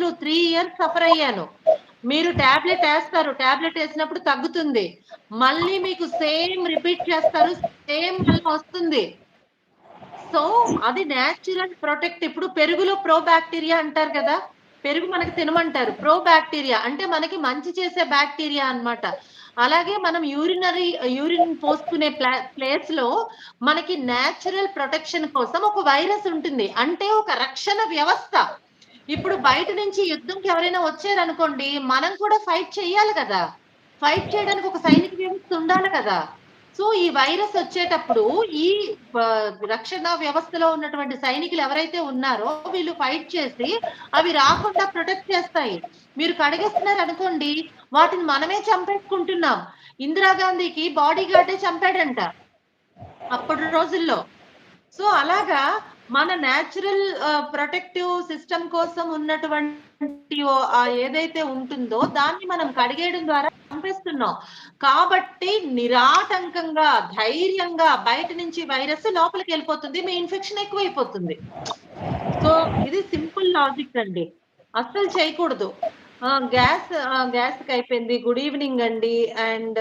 రోజులు 3 years suffer అయ్యాను. మీరు టాబ్లెట్ ఏస్తారు. టాబ్లెట్ ఏసినప్పుడు తగ్గుతుంది. మళ్ళీ మీకు సేమ్ రిపీట్ చేస్తారు. సేమ్ మళ్ళా వస్తుంది. సో, అది నేచురల్ ప్రొటెక్ట్. ఇప్పుడు పెరుగులో ప్రో బాక్టీరియా అంటారు కదా! పెరుగు మనకి తినమంటారు. ప్రో బాక్టీరియా అంటే మనకి మంచి చేసే బాక్టీరియా అన్నమాట. అలాగే మనం యూరిన్ పోసుకునే ప్లేస్‌లో మనకి నేచురల్ ప్రొటెక్షన్ కోసం ఒక వైరస్ ఉంటుంది. అంటే ఒక రక్షణ వ్యవస్థ. ఇప్పుడు బయట నుంచి యుద్ధంకి ఎవరైనా వచ్చారనుకోండి, మనం కూడా ఫైట్ చేయాలి గదా! ఫైట్ చేయడానికి ఒక సైనిక వ్యవస్థ ఉండాలి కదా! సో, ఈ వైరస్ వచ్చేటప్పుడు ఈ ప రక్షణ వ్యవస్థలో ఉన్నటువంటి సైనికులు ఎవరైతే ఉన్నారో వీళ్ళు ఫైట్ చేసి అవి రాకుండా ప్రొటెక్ట్ చేస్తాయి. మీరు కడిగేస్తున్నారనుకోండి, వాటిని మనమే చంపేసుకుంటున్నాం. ఇందిరాగాంధీకి బాడీ గార్డే చంపాడంట అప్పటి రోజుల్లో. సో, అలాగా మన నేచురల్ ప్రొటెక్టివ్ సిస్టమ్ కోసం ఉన్నటువంటి ఏదైతే ఉంటుందో దాన్ని మనం కడిగేయడం ద్వారా చంపేస్తున్నాం. కాబట్టి నిరాటంకంగా, ధైర్యంగా బయట నుంచి వైరస్ లోపలికెళ్ళిపోతుంది. మీ ఇన్ఫెక్షన్ ఎక్కువైపోతుంది. సో, ఇది సింపుల్ లాజిక్ అండి. అస్సలు చేయకూడదు. గ్యాస్‌కయిపోయింది. గుడ్ ఈవెనింగ్ అండి. అండ్